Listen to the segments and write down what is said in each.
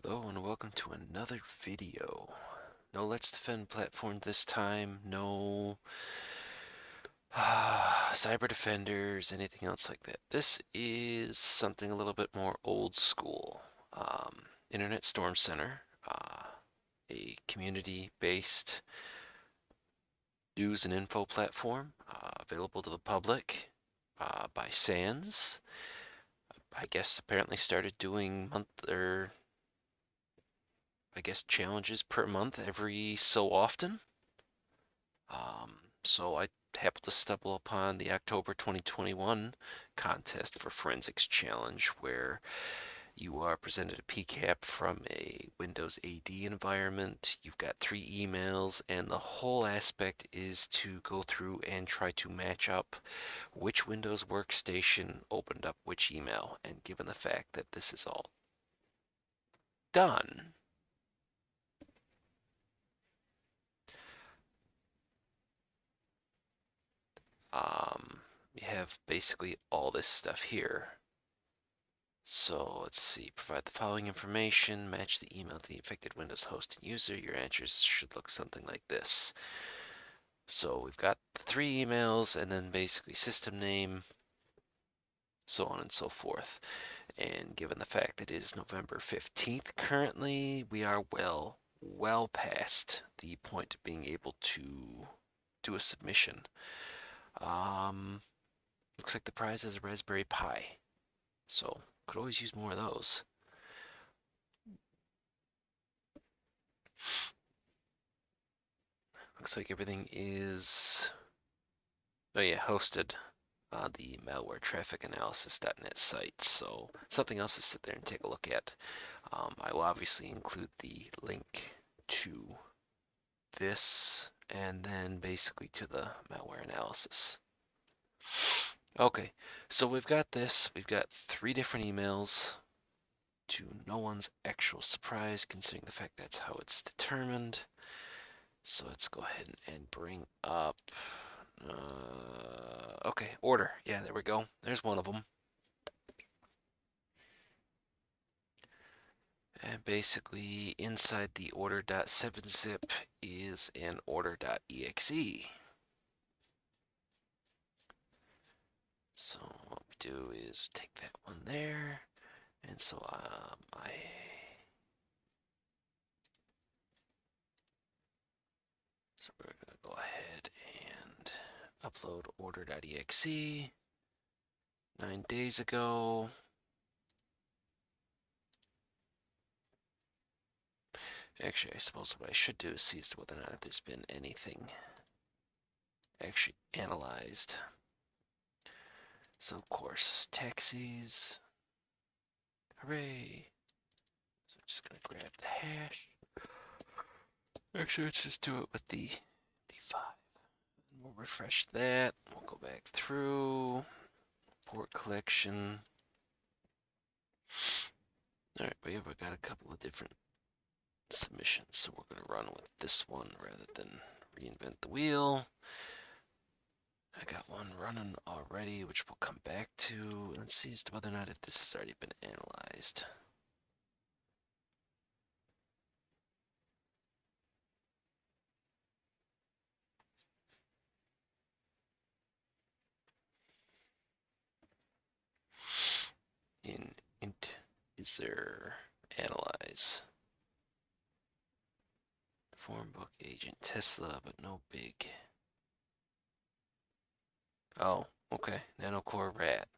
Hello and welcome to another video. No Let's Defend platform this time, no cyber defenders, anything else like that. This is something a little bit more old school. Internet Storm Center, a community-based news and info platform available to the public by SANS. I guess apparently started doing challenges per month every so often. So I happened to stumble upon the October 2021 contest for Forensics Challenge, where you are presented a PCAP from a Windows AD environment. You've got 3 emails, and the whole aspect is to go through and try to match up which Windows workstation opened up which email. And given the fact that this is all done, you have basically all this stuff here. So let's see, provide the following information, match the email to the affected Windows host and user. Your answers should look something like this. So we've got the 3 emails and then basically system name, so on and so forth. And given the fact that it is November 15th currently, we are well past the point of being able to do a submission. Looks like the prize is a Raspberry Pi. So could always use more of those. Looks like everything is, oh yeah, hosted on the malware traffic analysis.net site. So something else to sit there and take a look at. I will obviously include the link to this and then basically to the malware analysis. Okay, so we've got this. We've got 3 different emails to no one's actual surprise, considering the fact that's how it's determined. So let's go ahead and bring up, okay, order. Yeah, there we go. There's one of them. And basically inside the order.7zip is an order.exe. So what we do is take that one there. And so so we're gonna go ahead and upload order.exe 9 days ago. Actually, I suppose what I should do is see as to whether or not there's been anything actually analyzed. So of course, taxis. Hooray! So I'm just gonna grab the hash. Actually, let's just do it with the 5. We'll refresh that. We'll go back through. Port collection. Alright, we have got a couple of different submissions, so we're going to run with this one rather than reinvent the wheel. I got one running already, which we'll come back to. Let's see as to whether or not if this has already been analyzed. In int is there analyze. Form book agent Tesla, but no big. Oh, okay. Nanocore rat.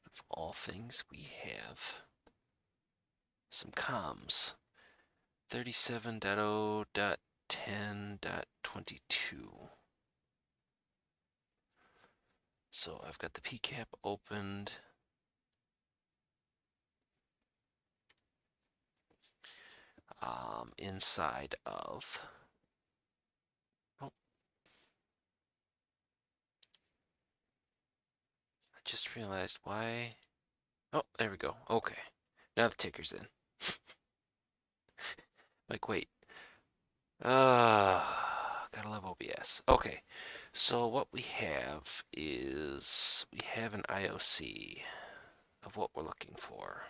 Of all things, we have some comms. 37.0.10.22. So I've got the PCAP opened. Inside of, oh, I just realized why, oh, there we go, okay. Now the ticker's in. Like, wait. Gotta love OBS. Okay, So what we have is we have an IOC of what we're looking for.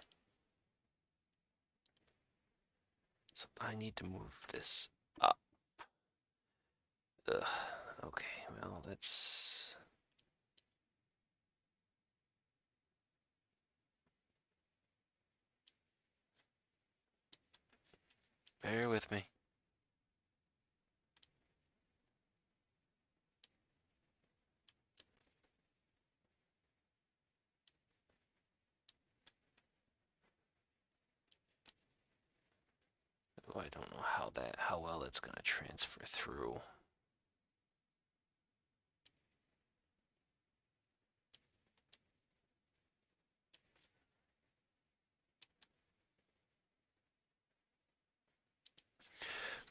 So I need to move this up. Ugh. Okay, well, that's... Bear with me. Oh, I don't know how well that's going to transfer through.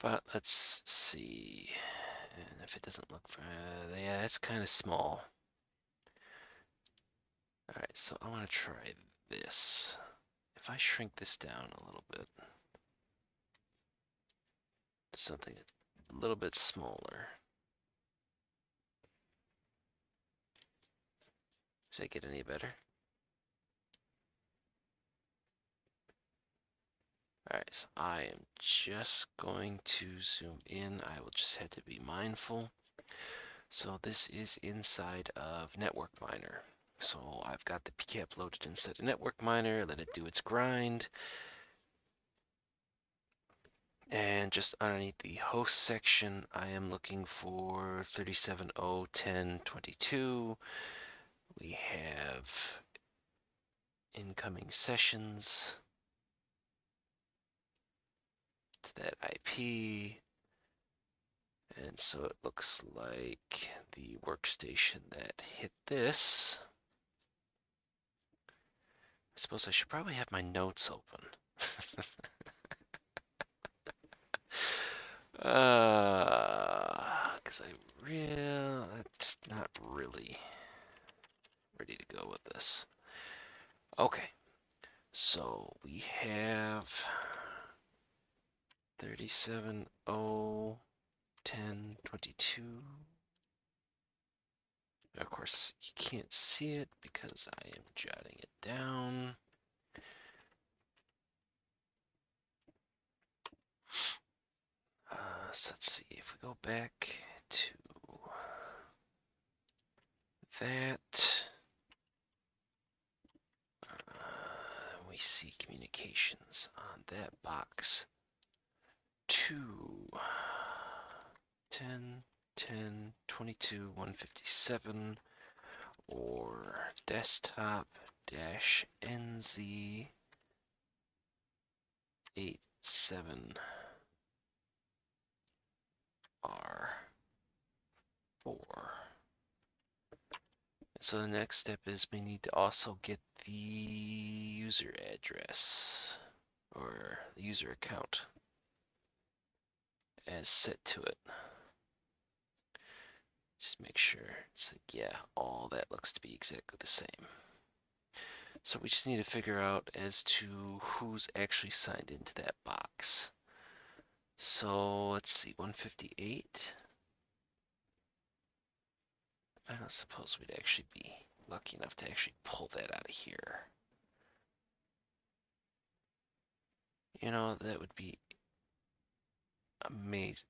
But let's see. And if it doesn't look for, yeah, that's kind of small. All right, so I want to try this. If I shrink this down a little bit to something a little bit smaller, does that get any better? All right, so I am just going to zoom in. I will just have to be mindful. So this is inside of Network Miner. So I've got the PCAP loaded inside of Network Miner, let it do its grind. And just underneath the host section, I am looking for 37.0.10.22. We have incoming sessions to that IP. And so it looks like the workstation that hit this. I suppose I should probably have my notes open. Because I'm just not really ready to go with this. Okay, so we have 37.0.10.22. Of course, you can't see it because I am jotting it down. So let's see, if we go back to that, we see communications on that box. 2, 10, 10, 22, 157, or desktop dash NZ 87R4. So the next step is we need to also get the user address or the user account as set to it. Just make sure it's like, yeah, all that looks to be exactly the same. So we just need to figure out as to who's actually signed into that box. So let's see, 158. I don't suppose we'd actually be lucky enough to actually pull that out of here. You know, that would be amazing.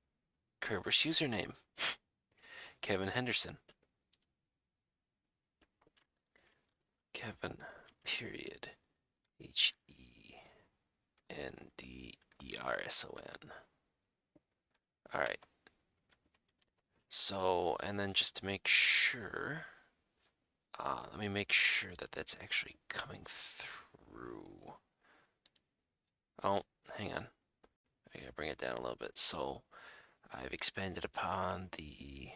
Kerber's username, Kevin Henderson. Kevin, period, Henderson. All right. So, and then just to make sure, let me make sure that that's actually coming through. Oh, hang on. I gotta bring it down a little bit. So, I've expanded upon the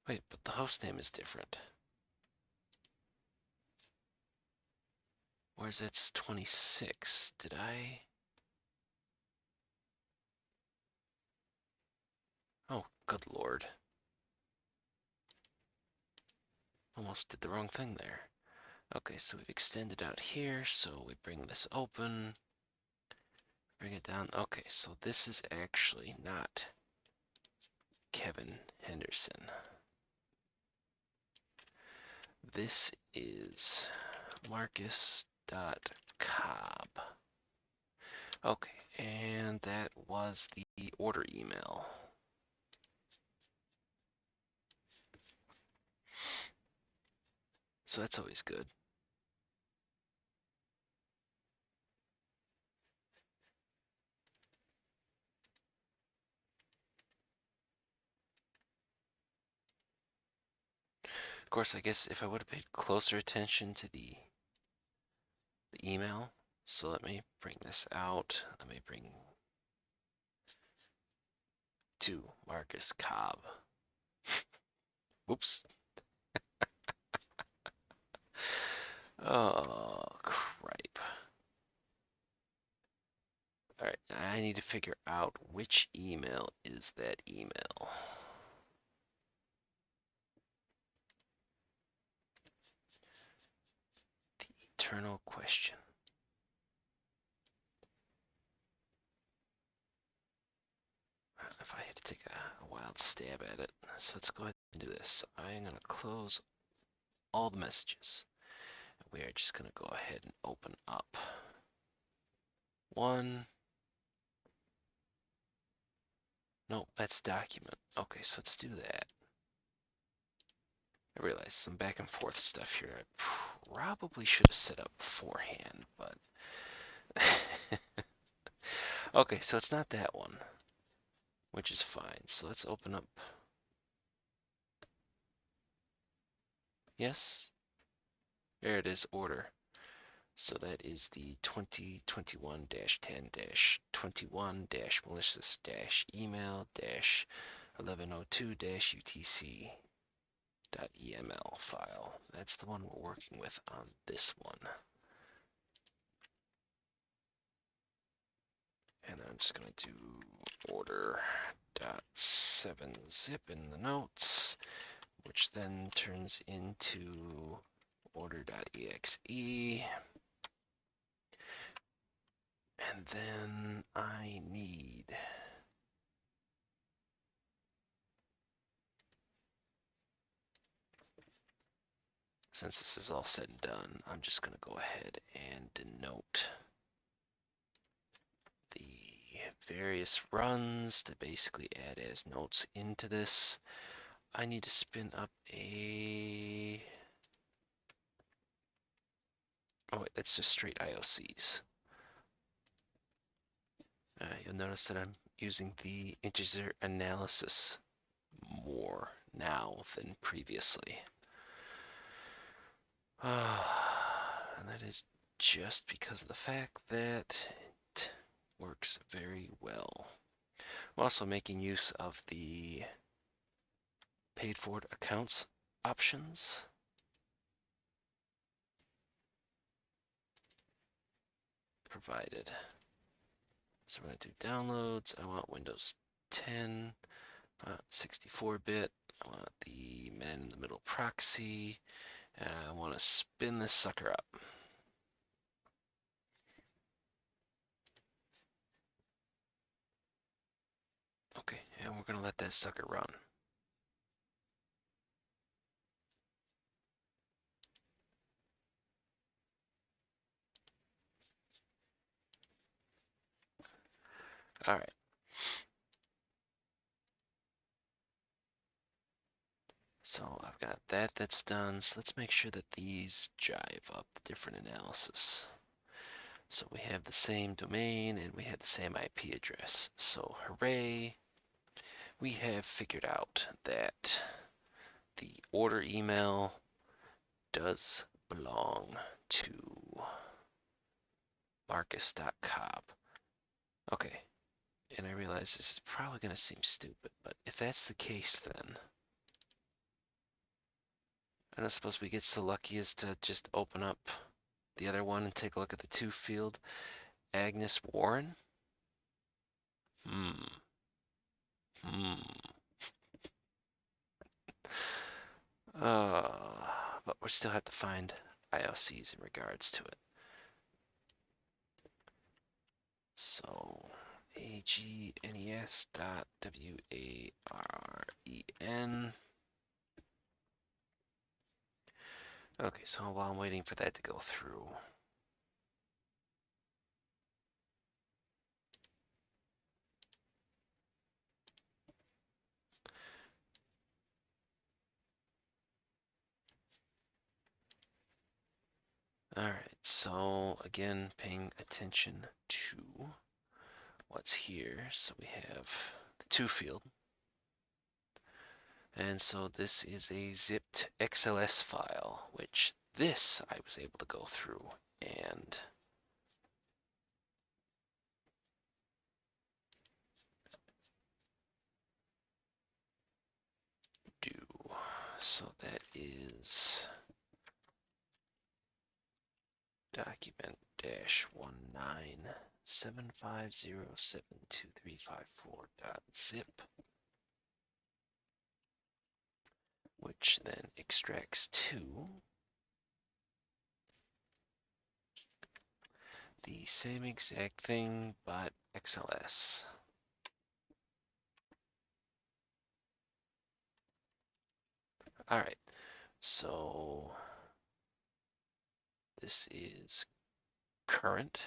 wait, but the host name is different. Where's that's 26? Did I? Oh, good lord. Almost did the wrong thing there. Okay, so we've extended out here, so we bring this open. Bring it down. Okay, so this is actually not Kevin Henderson. This is marcus.cobb. Okay, and that was the order email. So that's always good. Of course, I guess if I would have paid closer attention to the email, so let me bring this out. Let me bring to Marcus Cobb. Whoops. Oh, cripe. All right, I need to figure out which email is that email. The eternal question. If I had to take a wild stab at it, so let's go ahead and do this. I'm going to close all the messages. We are just going to go ahead and open up one. No, that's document. Okay, so let's do that. I realize some back and forth stuff here I probably should have set up beforehand, but okay, so it's not that one, which is fine. So let's open up. Yes, there it is, order. So that is the 2021-10-malicious-email-1102-UTC.eml file. That's the one we're working with on this one. And then I'm just going to do order.7zip in the notes, which then turns into order.exe. And then I need since this is all said and done, I'm just going to go ahead and denote the various runs to basically add as notes into this. I need to spin up a... Oh wait, that's just straight IOCs. You'll notice that I'm using the integer analysis more now than previously. And that is just because of the fact that it works very well. I'm also making use of the paid forward accounts options. Provided. So we're going to do downloads. I want Windows 10, 64-bit. I want the man in the middle proxy. And I want to spin this sucker up. Okay, and we're going to let that sucker run. All right. So I've got that that's done. So let's make sure that these jive up different analysis. So we have the same domain and we have the same IP address. So hooray, we have figured out that the order email does belong to marcus.cobb. Okay, and I realize this is probably going to seem stupid, but if that's the case then, I don't suppose we get so lucky as to just open up the other one and take a look at the to field, Agnes.Warren. Hmm. But we still have to find IOCs in regards to it. So agnes.warren. Okay, so while I'm waiting for that to go through, all right, so again, paying attention to what's here. So we have the to field. And so this is a zipped XLS file, which this I was able to go through and do. So that is document -1975072354.zip, which then extracts to the same exact thing, but XLS. All right, so this is current.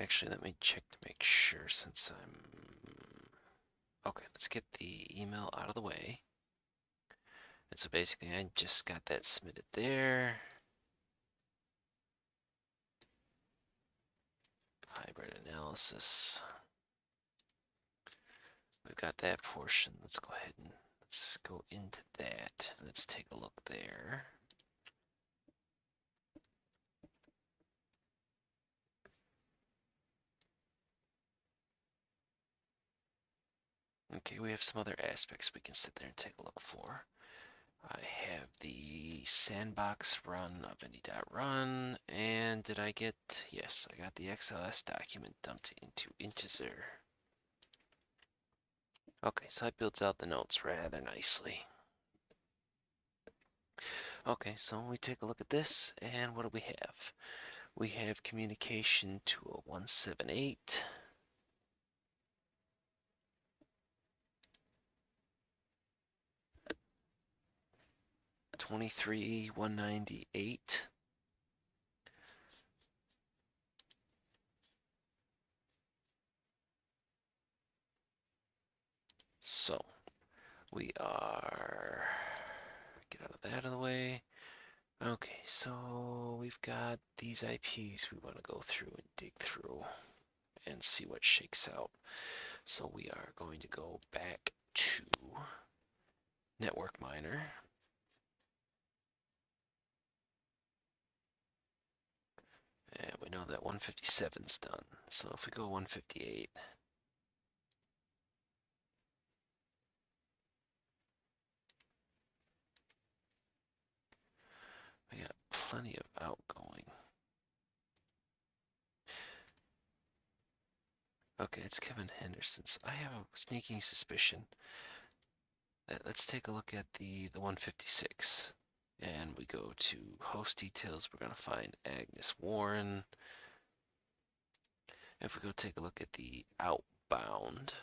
Actually, let me check to make sure since okay, let's get the email out of the way. And so basically I just got that submitted there. Hybrid analysis. We've got that portion. Let's go ahead and let's go into that. Let's take a look there. Okay, we have some other aspects we can sit there and take a look for. I have the sandbox run of any.run, and did I get, yes, I got the XLS document dumped into integer. Okay, so that builds out the notes rather nicely. Okay, so we take a look at this, and what do we have? We have communication to a 178. '23 198. So we are, get out of that out of the way. Okay, so we've got these IPs we want to go through and dig through and see what shakes out. So we are going to go back to Network Miner. And we know that 157's done. So if we go 158, we got plenty of outgoing. Okay, it's Kevin Henderson's. I have a sneaking suspicion that let's take a look at the 156. And we go to host details, we're going to find Agnes Warren. If we go take a look at the outbound,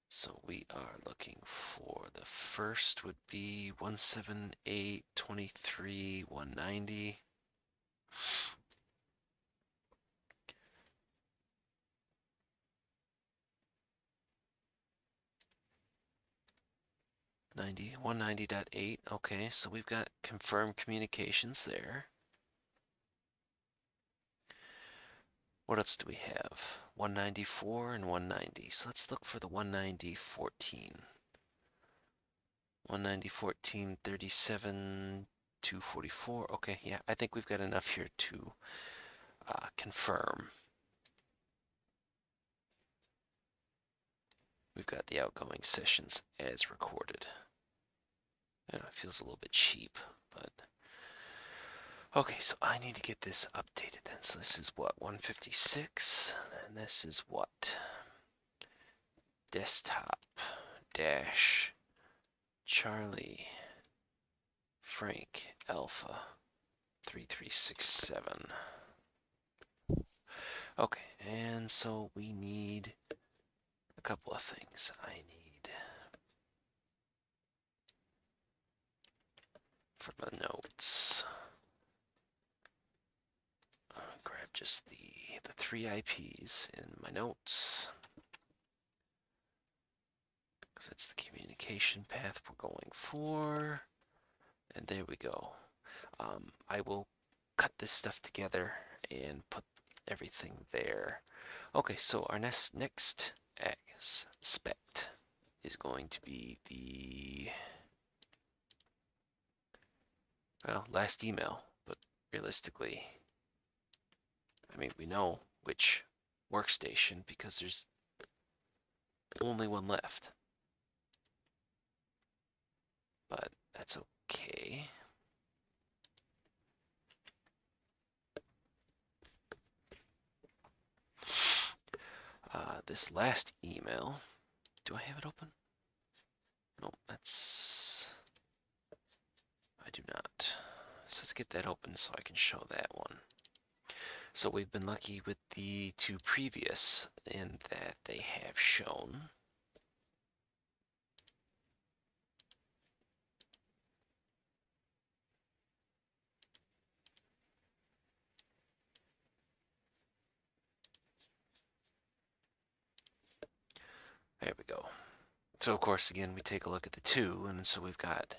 so we are looking for the first would be 178.23 190. 190.8. Okay, so we've got confirmed communications there. What else do we have? 194 and 190. So let's look for the 190.14. 190.14, 37, 244. Okay, yeah, I think we've got enough here to confirm. We've got the outgoing sessions as recorded. I know it feels a little bit cheap, but okay, so I need to get this updated then. So this is what, 156, and this is what? desktop dash Charlie Frank Alpha 3367. Okay, and so we need a couple of things. I need for my notes. Grab just the 3 IPs in my notes, because that's the communication path we're going for. And there we go. I will cut this stuff together and put everything there. Okay, so our next aspect is going to be the, well, last email, but realistically, I mean, we know which workstation because there's only one left. But that's okay. This last email, do I have it open? No, that's, I do not. So let's get that open so I can show that one. So we've been lucky with the 2 previous in that they have shown. There we go. So of course, again, we take a look at the 2, and so we've got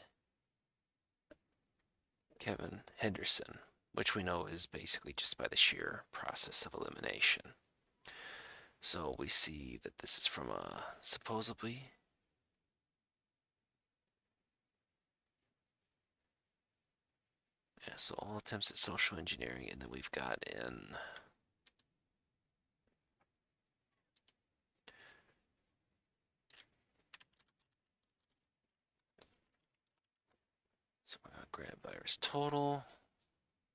Kevin Henderson, which we know is basically just by the sheer process of elimination. So we see that this is from a supposedly so all attempts at social engineering, and then we've got in so we're gonna grab virus total.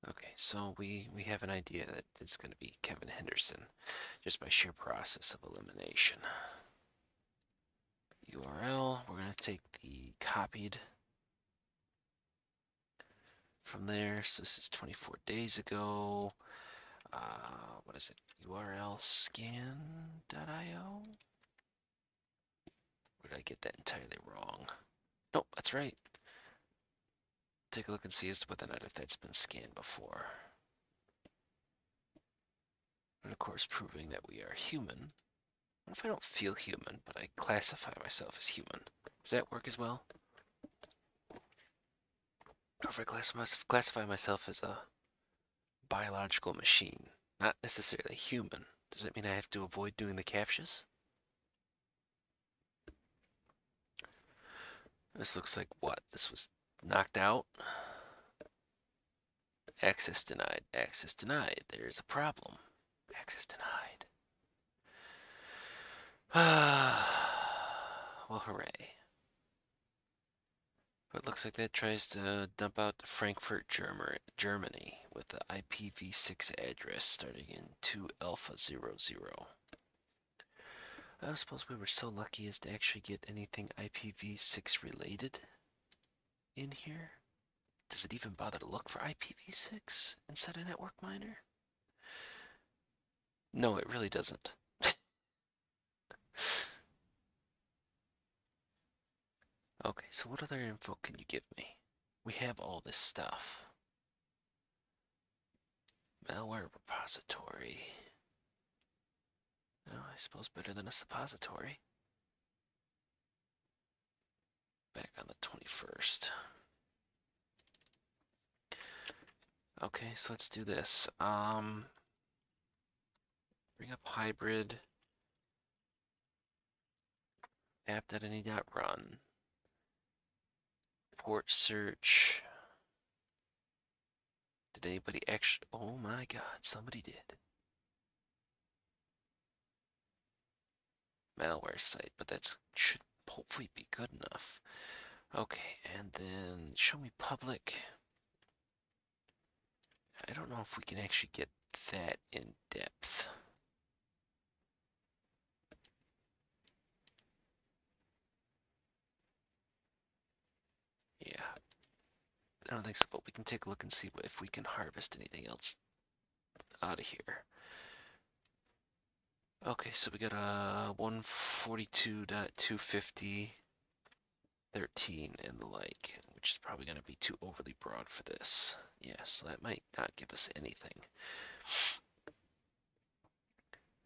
Okay, so we have an idea that it's going to be Kevin Henderson just by sheer process of elimination. URL, we're going to take the copied from there. So this is 24 days ago. What is it? URL scan.io? Or did I get that entirely wrong? Nope, that's right. Take a look and see as to whether or not if that's been scanned before. And of course, proving that we are human. What if I don't feel human, but I classify myself as human? Does that work as well? Or if I classify myself as a biological machine, not necessarily human, does that mean I have to avoid doing the captchas? This looks like what? This was knocked out? Access denied. Access denied. There's a problem. Access denied. Well, hooray. But it looks like that tries to dump out to Frankfurt, Germany with the IPv6 address starting in 2 alpha 00. I don't suppose we were so lucky as to actually get anything IPv6 related in here. Does it even bother to look for IPv6 inside a network miner? No, it really doesn't. Okay, so what other info can you give me? We have all this stuff. Malware repository. Oh, I suppose better than a suppository. Back on the 21st. Okay, so let's do this. Bring up hybrid app.any.run. Port search. Did anybody actually? Oh my God, somebody did. Malware site, but that should hopefully be good enough. Okay, and then show me public. I don't know if we can actually get that in depth. I don't think so, but we can take a look and see if we can harvest anything else out of here. Okay, so we got a 142.250.13 and the like, which is probably going to be too overly broad for this. Yeah, so that might not give us anything.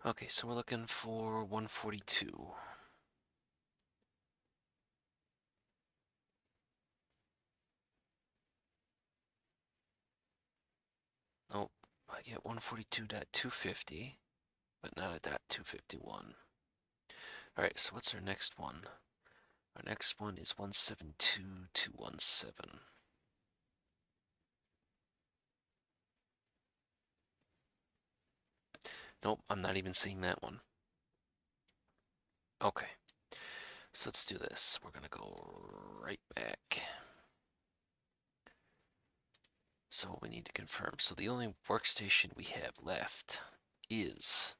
Okay, so we're looking for 142. Nope, I get 142.250, but not a .251. Alright, so what's our next one? Our next one is 172.217. Nope, I'm not even seeing that one. Okay, so let's do this. We're gonna go right back. So we need to confirm. So the only workstation we have left is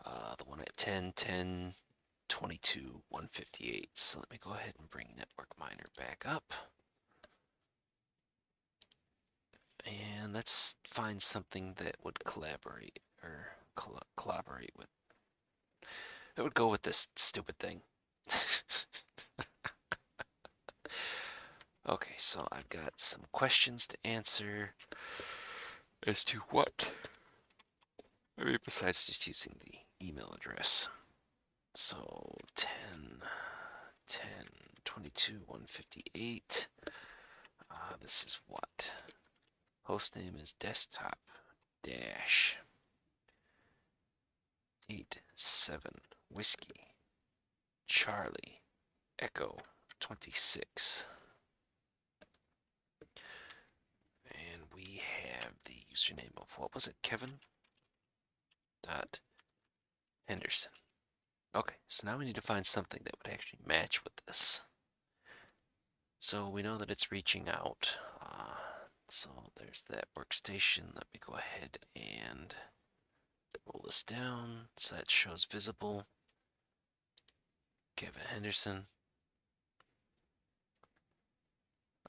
the one at 10, 10, 22, 158. So let me go ahead and bring Network Miner back up. And let's find something that would collaborate or collaborate with. It would go with this stupid thing. Okay, so I've got some questions to answer as to what? I mean, besides just using the email address. So 10, 10, 22, 158. This is what? Hostname is desktop dash 87 whiskey Charlie Echo 26. And we have the username of, what was it, Kevin.Henderson. Okay, so now we need to find something that would actually match with this. So we know that it's reaching out. So there's that workstation. Let me go ahead and roll this down so that shows visible. Kevin Henderson.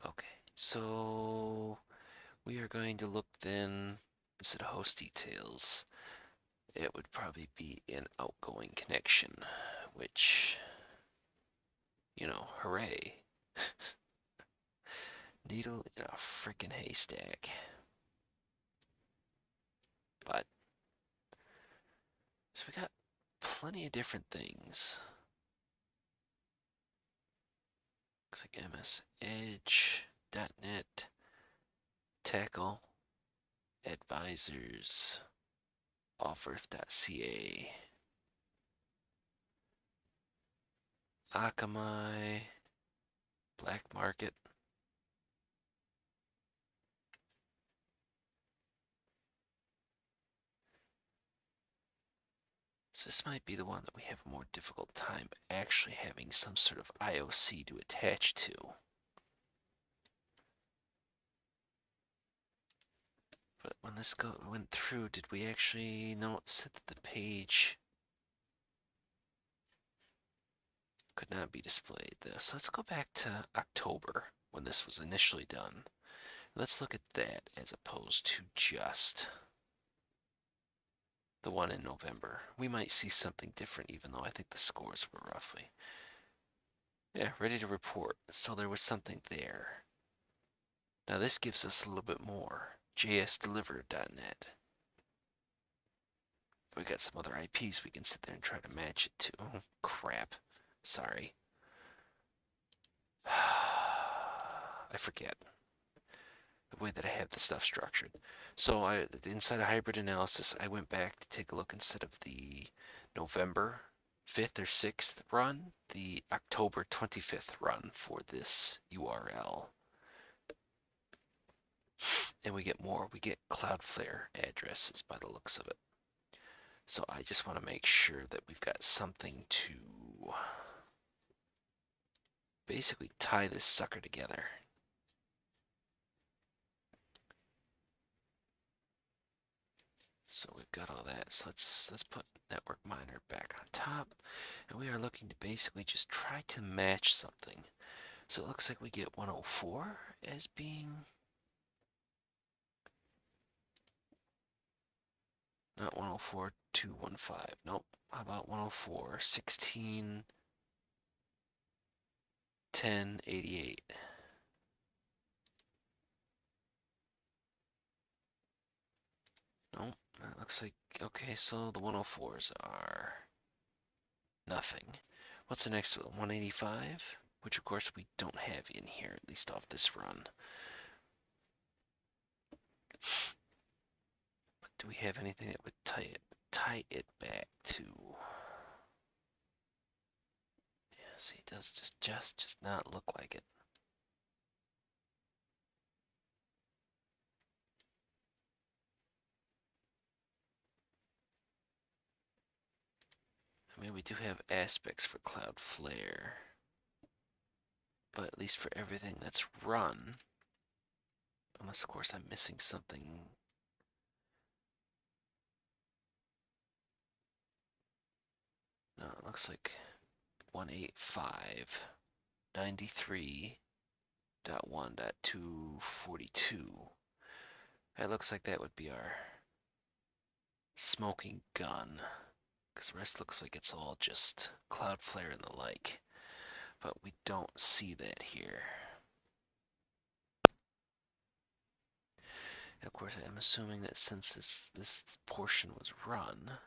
Okay, so we are going to look then, instead of host details, it would probably be an outgoing connection, which, you know, hooray. Needle in a freaking haystack. But, so we got plenty of different things. Looks like MS Edge, .NET, Tackle, Advisors, Offerth.ca, Akamai, Black Market. So this might be the one that we have a more difficult time actually having some sort of IOC to attach to. But when this went through, did we actually notice that the page could not be displayed though? So let's go back to October when this was initially done. Let's look at that as opposed to just the one in November. We might see something different even though I think the scores were roughly. Yeah, ready to report. So there was something there. Now this gives us a little bit more. jsdeliver.net. We got some other IPs we can sit there and try to match it to. Oh, crap. Sorry. I forget the way that I have the stuff structured. So inside of hybrid analysis, I went back to take a look instead of the November 5th or 6th run, the October 25th run for this URL. And we get more. We get Cloudflare addresses by the looks of it. So I just want to make sure that we've got something to basically tie this sucker together. So we've got all that. So let's put Network Miner back on top. And we are looking to basically just try to match something. So it looks like we get 104 as being not 104 215. Nope. How about 104 16 10 88? Nope. That looks like okay. So the 104s are nothing. What's the next one? 185, which of course we don't have in here, at least off this run. But do we have anything that would tie it back to? Yeah, see, it does just not look like it. I mean, we do have aspects for Cloudflare, but at least for everything that's run, unless of course I'm missing something. No, it looks like 185.93.1.242. It looks like that would be our smoking gun, because the rest looks like it's all just Cloudflare and the like, but we don't see that here. And of course, I'm assuming that since this portion was run,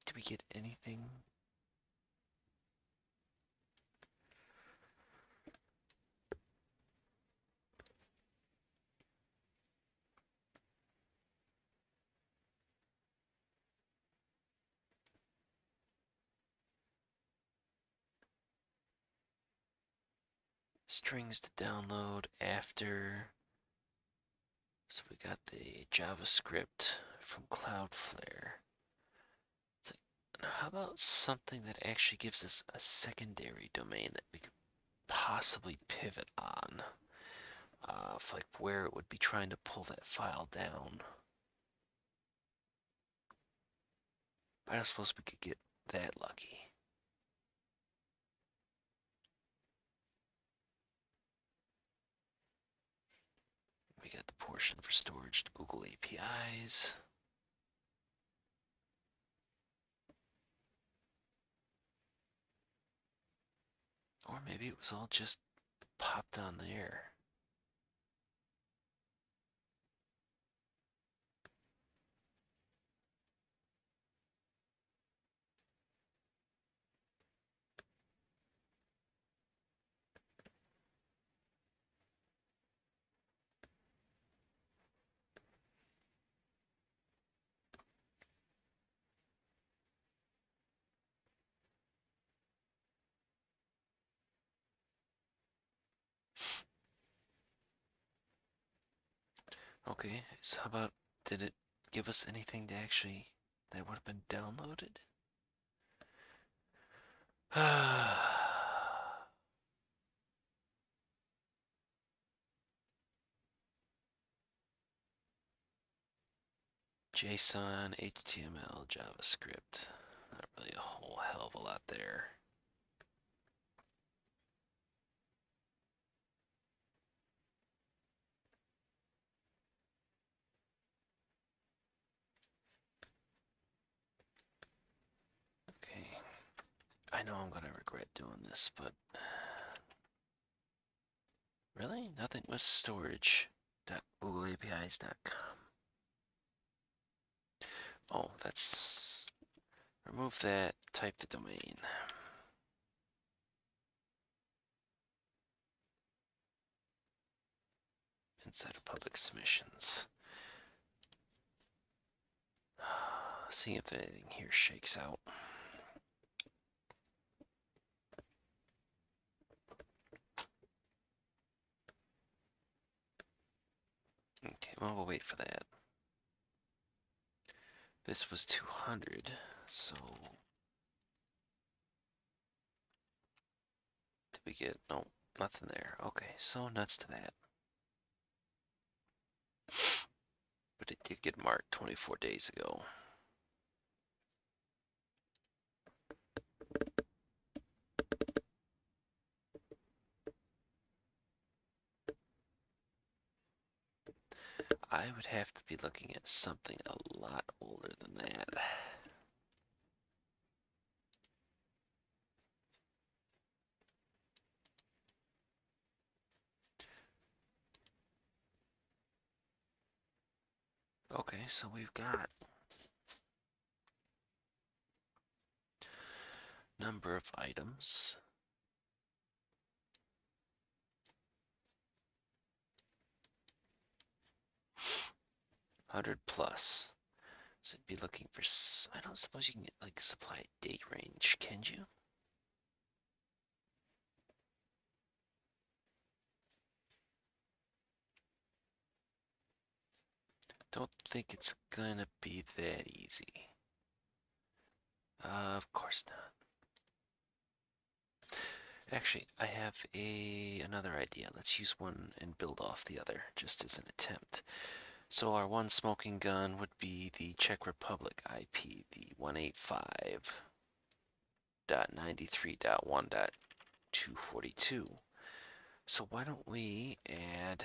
did we get anything? Strings to download after. So we got the JavaScript from Cloudflare. It's like, how about something that actually gives us a secondary domain that we could possibly pivot on? Like where it would be trying to pull that file down. I don't suppose we could get that lucky. We got the portion for storage to Google APIs. Or maybe it was all just popped on there. Okay, so how about, did it give us anything to actually, that would have been downloaded? JSON, HTML, JavaScript. Not really a whole hell of a lot there. Okay, I know I'm gonna regret doing this, but really? Nothing with storage.googleapis.com. Oh, that's, remove that, type the domain. Inside of public submissions. See if anything here shakes out. Okay, well, we'll wait for that. This was 200, so did we get, no, nothing there. Okay, so nuts to that. But it did get marked 24 days ago. I would have to be looking at something a lot older than that. Okay, so we've got number of items. $100 plus. So I'd be looking for, I don't suppose you can get like supply date range, can you? Don't think it's gonna be that easy. Of course not. Actually, I have another idea. Let's use one and build off the other, just as an attempt. So our one smoking gun would be the Czech Republic IP, the 185.93.1.242. So why don't we add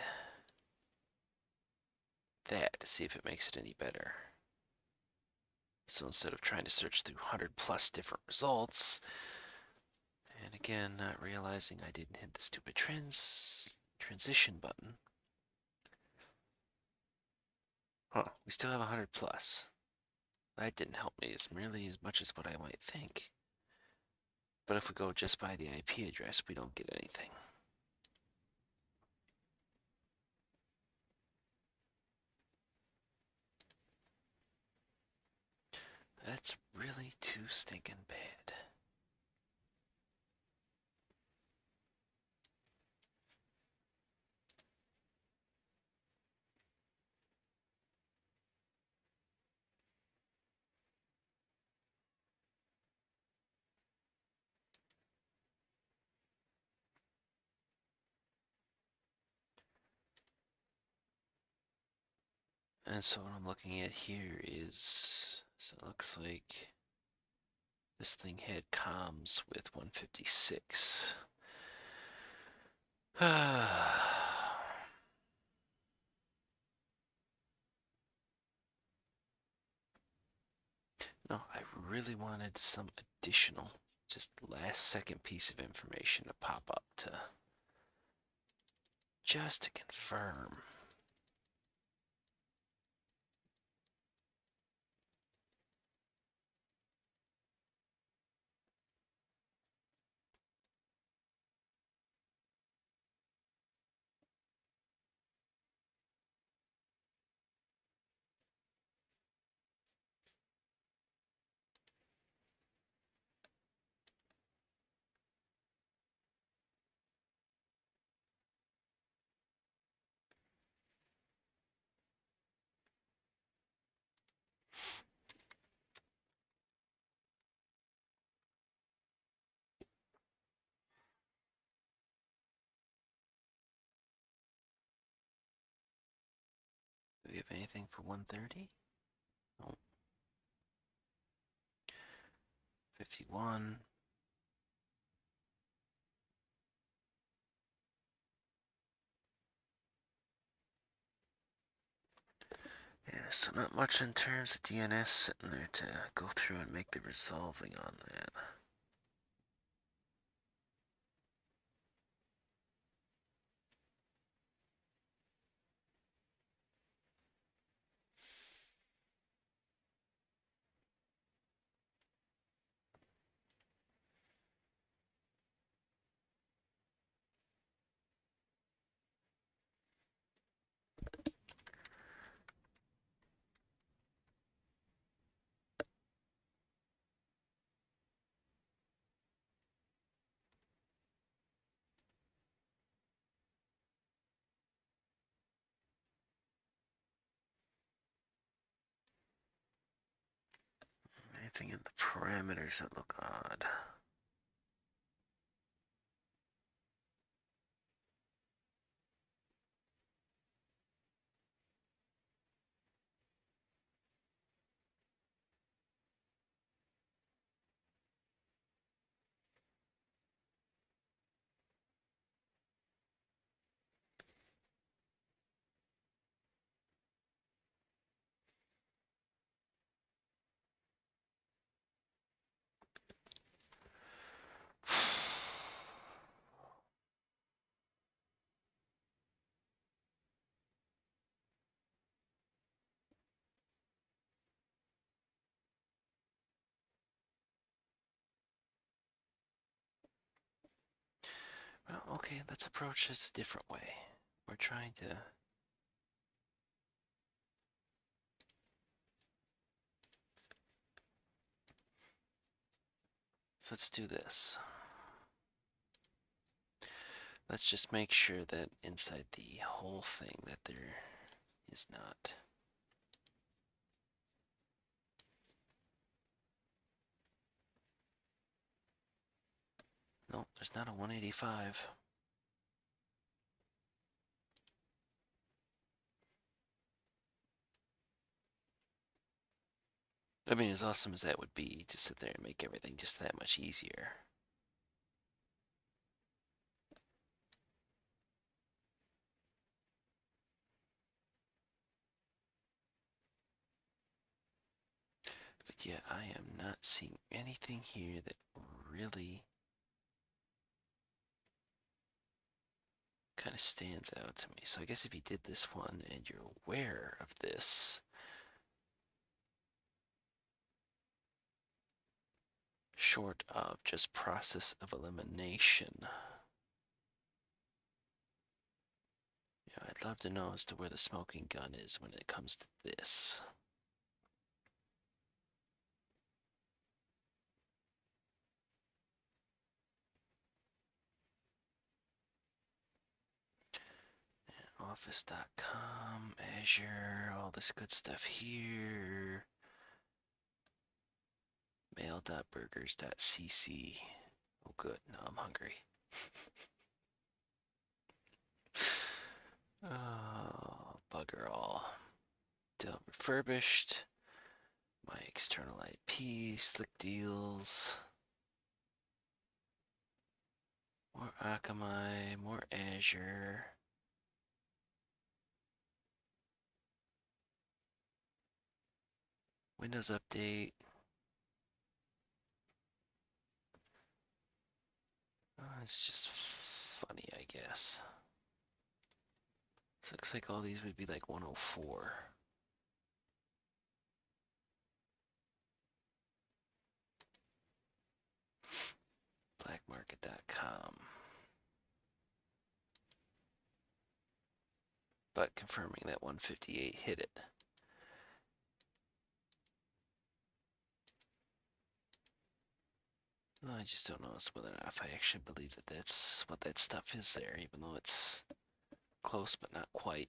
that to see if it makes it any better. So instead of trying to search through 100 plus different results, and again, not realizing I didn't hit the stupid transition button. Huh, we still have 100 plus. That didn't help me as much as what I might think. But if we go just by the IP address, we don't get anything. That's really too stinking bad. And so what I'm looking at here is, so it looks like this thing had comms with 156. No, I really wanted some additional, just last second piece of information to pop up just to confirm. Do we have anything for 130? No. 51. Yeah, so not much in terms of DNS sitting there to go through and make the resolving on that. Anything in the parameters that look odd? Oh, okay, let's approach this a different way. We're trying to... So let's do this. Let's just make sure that inside the whole thing that there is not... No, there's not a 185. I mean, as awesome as that would be to sit there and make everything just that much easier. But yeah, I am not seeing anything here that really kind of stands out to me. So I guess if you did this one and you're aware of this, short of just process of elimination, I'd love to know as to where the smoking gun is when it comes to this. Office.com, Azure, all this good stuff here. Mail.burgers.cc. Oh good, now I'm hungry. Oh, bugger all. Dell refurbished. My external IP, slick deals. More Akamai, more Azure. Windows Update. It's just funny, I guess. So looks like all these would be like 104. Blackmarket.com. But confirming that 158 hit it. No, I just don't know whether or not if I actually believe that that's what that stuff is there, even though it's close but not quite.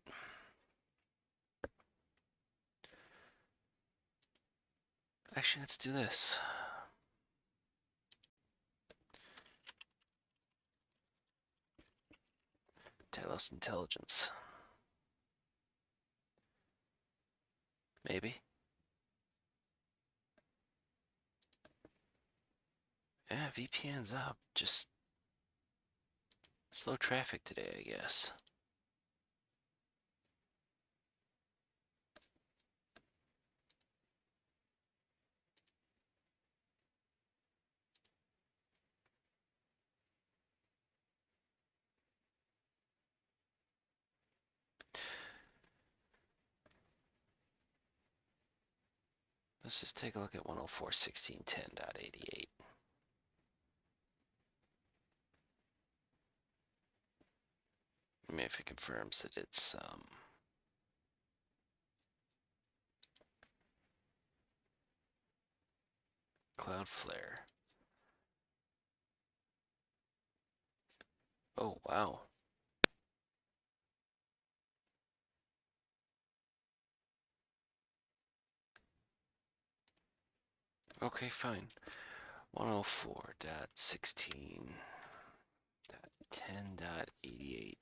Actually, let's do this. Talos Intelligence. Maybe. Yeah, VPN's up. Just slow traffic today, I guess. Let's just take a look at 104.16.10.88. I mean, if it confirms that it's Cloudflare. Oh, wow. Okay, fine. 104.16.10.88.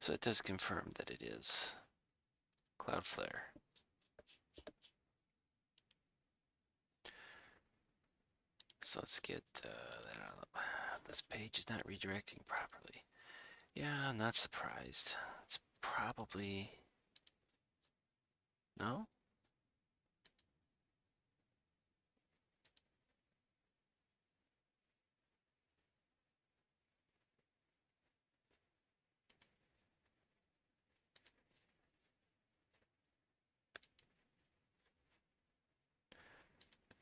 So it does confirm that it is Cloudflare. So let's get that out of this page is not redirecting properly. Yeah, I'm not surprised. It's probably... No?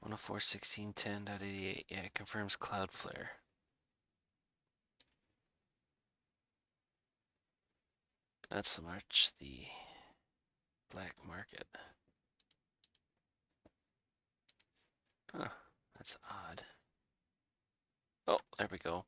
104.16.10.88. Yeah, it confirms Cloudflare. Not so much the black market. Huh, that's odd. Oh, there we go.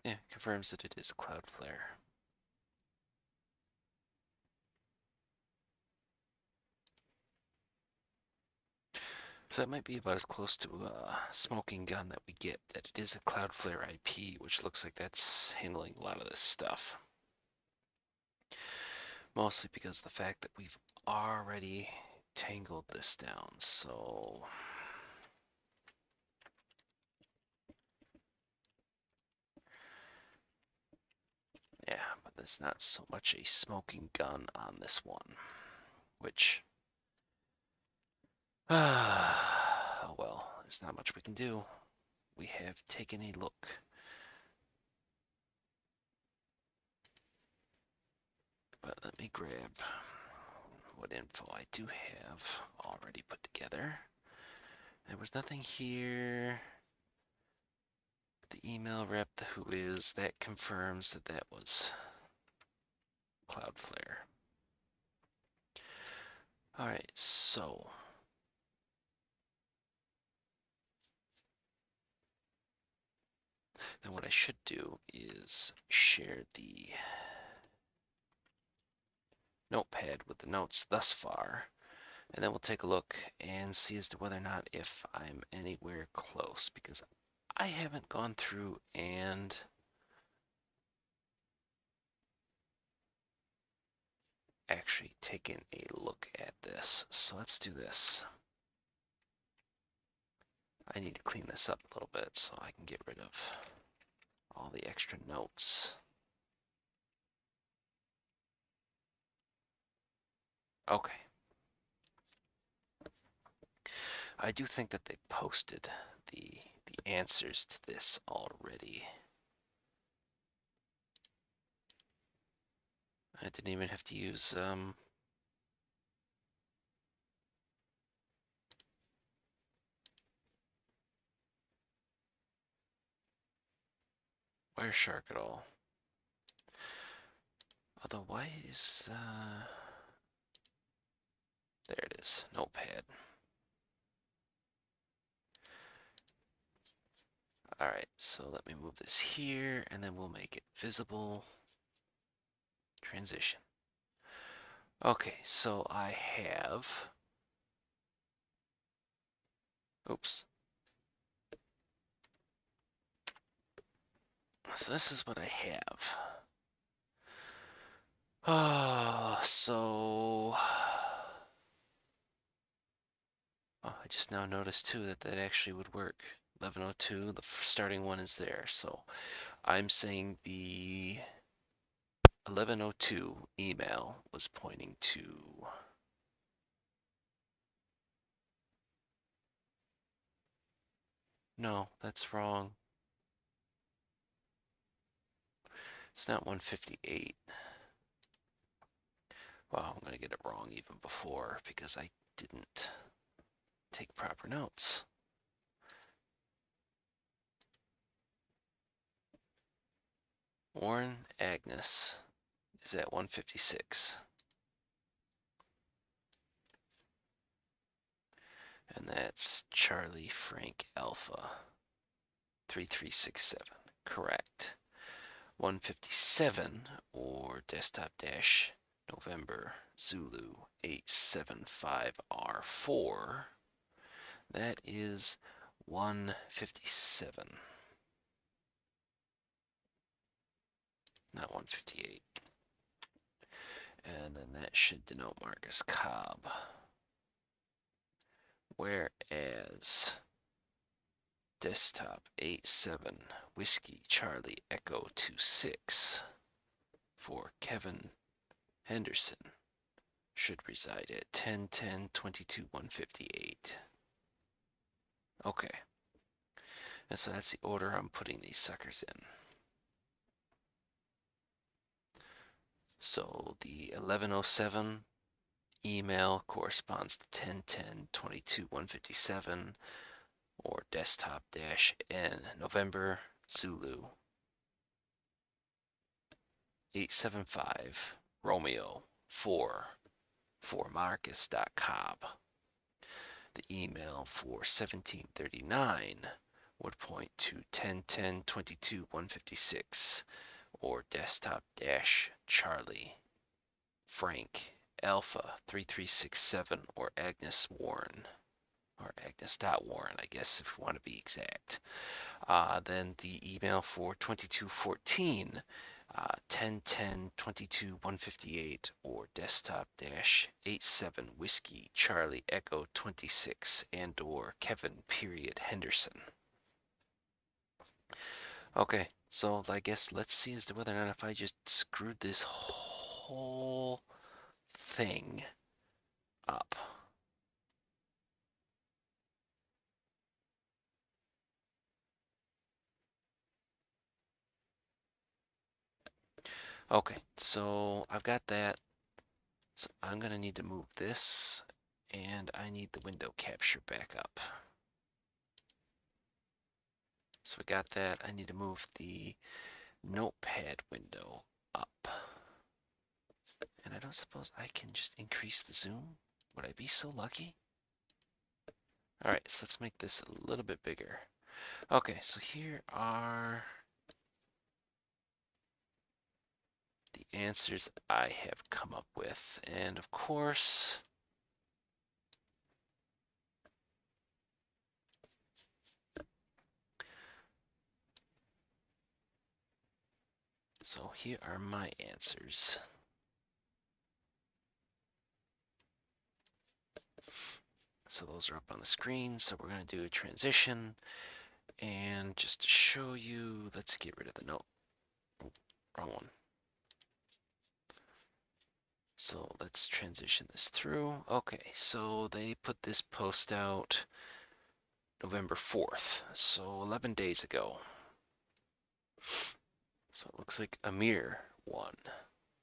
Yeah, confirms that it is Cloudflare. So that might be about as close to a smoking gun that we get, that it is a Cloudflare IP, which looks like that's handling a lot of this stuff. Mostly because of the fact that we've already tangled this down, so... Yeah, but there's not so much a smoking gun on this one, which... Oh well, there's not much we can do. We have taken a look. But let me grab what info I do have already put together. There was nothing here. The email rep, the who is, that confirms that that was Cloudflare. Alright, so then what I should do is share the notepad with the notes thus far, and then we'll take a look and see as to whether or not if I'm anywhere close, because I haven't gone through and actually taken a look at this. So let's do this. I need to clean this up a little bit so I can get rid of all the extra notes. Okay. I do think that they posted the answers to this already. I didn't even have to use Wireshark at all. Although why is there it is, notepad. Alright, so let me move this here and then we'll make it visible. Transition. Okay, so I have, oops. So this is what I have. So oh, I just now noticed too that that actually would work. 1102, the starting one is there. So I'm saying the 1102 email was pointing to no, that's wrong. It's not 158. Well, I'm going to get it wrong even before because I didn't take proper notes. Warren Agnes is at 156. And that's Charlie Frank Alpha 3367. Correct. 157 or desktop dash November Zulu 875R4. That is 157. Not 158. And then that should denote marcus.cobb. Whereas desktop 87 Whiskey Charlie Echo 26 for Kevin Henderson should reside at 1010 22 158. Okay. And so that's the order I'm putting these suckers in. So the 1107 email corresponds to 101022 157 or desktop dash N November Zulu 875 Romeo 4 for marcus.cobb. The email for 1739 would point to 101022 156 or desktop dash Charlie Frank Alpha 3367 or Agnes.warren or agnes.warren, I guess, if we want to be exact. Then the email for 2214, 158 or desktop dash 87 Whiskey Charlie Echo 26 and or Kevin.Henderson. Okay, so I guess let's see as to whether or not if I just screwed this whole thing up. Okay, so I've got that. So I'm going to need to move this, and I need the window capture back up. So we got that. I need to move the notepad window up. And I don't suppose I can just increase the zoom? Would I be so lucky? Alright, so let's make this a little bit bigger. Okay, so here are the answers I have come up with. And of course, so here are my answers. So those are up on the screen. So we're going to do a transition. And just to show you, let's get rid of the note. Oh, wrong one. So let's transition this through. Okay, so they put this post out November 4th, so 11 days ago. So it looks like Amir won.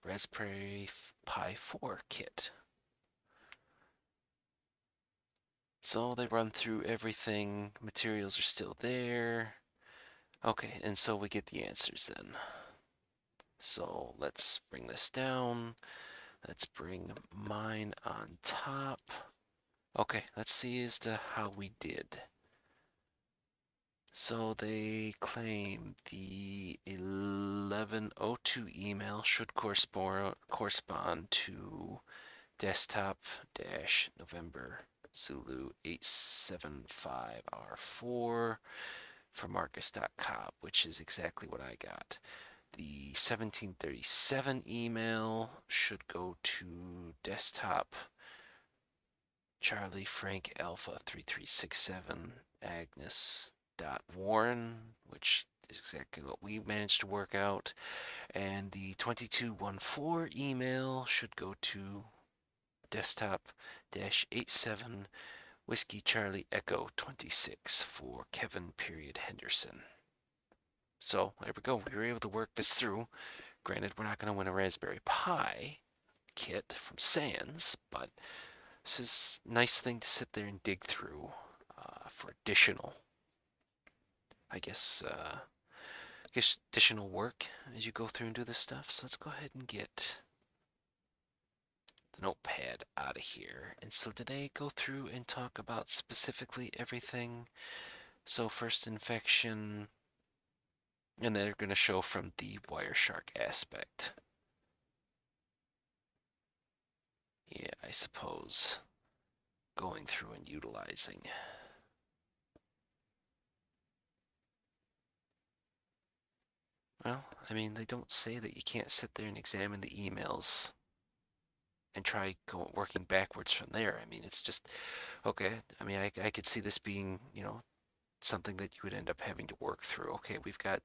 Raspberry Pi 4 kit. So they run through everything. Materials are still there. Okay, and so we get the answers then. So let's bring this down. Let's bring mine on top. Okay, let's see as to how we did. So they claim the 1102 email should correspond to desktop dash November Zulu 875R4 for marcus.cobb, which is exactly what I got. The 1737 email should go to desktop Charlie Frank Alpha 3367 agnes.warren, which is exactly what we managed to work out. And the 2214 email should go to desktop 87 Whiskey Charlie Echo 26 for Kevin.Henderson. So there we go. We were able to work this through. Granted, we're not going to win a Raspberry Pi kit from SANS, but this is a nice thing to sit there and dig through for additional, I guess, additional work as you go through and do this stuff. So let's go ahead and get the notepad out of here. And so do they go through and talk about specifically everything? So first infection, and they're going to show from the Wireshark aspect. Yeah, I suppose going through and utilizing. Well, I mean, they don't say that you can't sit there and examine the emails and try working backwards from there. I mean, it's just, okay, I mean, I could see this being, something that you would end up having to work through. Okay, we've got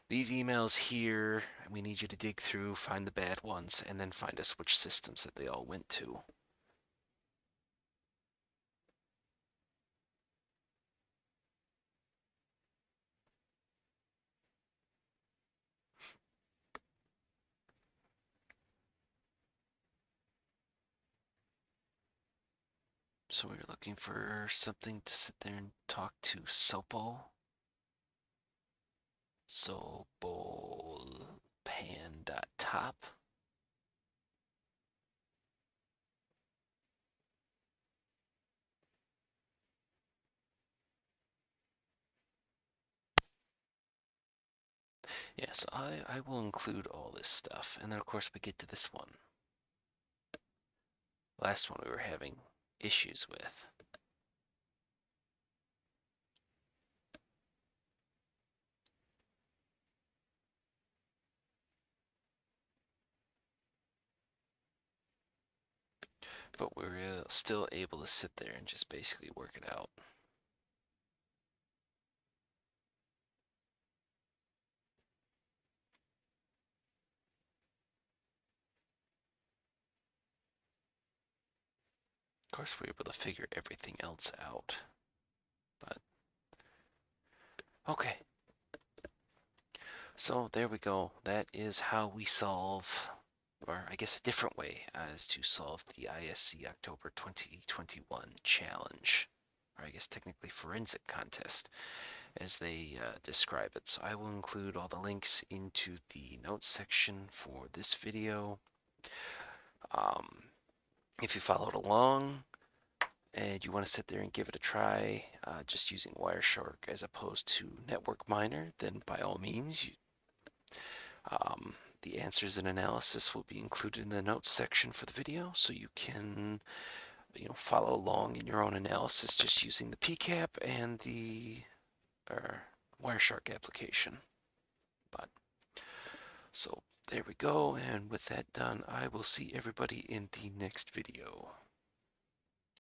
these emails here, and we need you to dig through, find the bad ones, and then find us which systems that they all went to. So we were looking for something to sit there and talk to Sopo. Sopopan.top. Yes, I will include all this stuff. And then, of course, we get to this one. Last one we were having issues with. But we're still able to sit there and just basically work it out. Of course, we're able to figure everything else out. But, okay. So there we go. That is how we solve, or I guess a different way as to solve the ISC October 2021 challenge, or I guess technically forensic contest, as they describe it. So I will include all the links into the notes section for this video. If you followed along and you want to sit there and give it a try, just using Wireshark as opposed to Network Miner, then by all means, the answers and analysis will be included in the notes section for the video, so you can follow along in your own analysis just using the PCAP and the Wireshark application. But so there we go, and with that done, I will see everybody in the next video.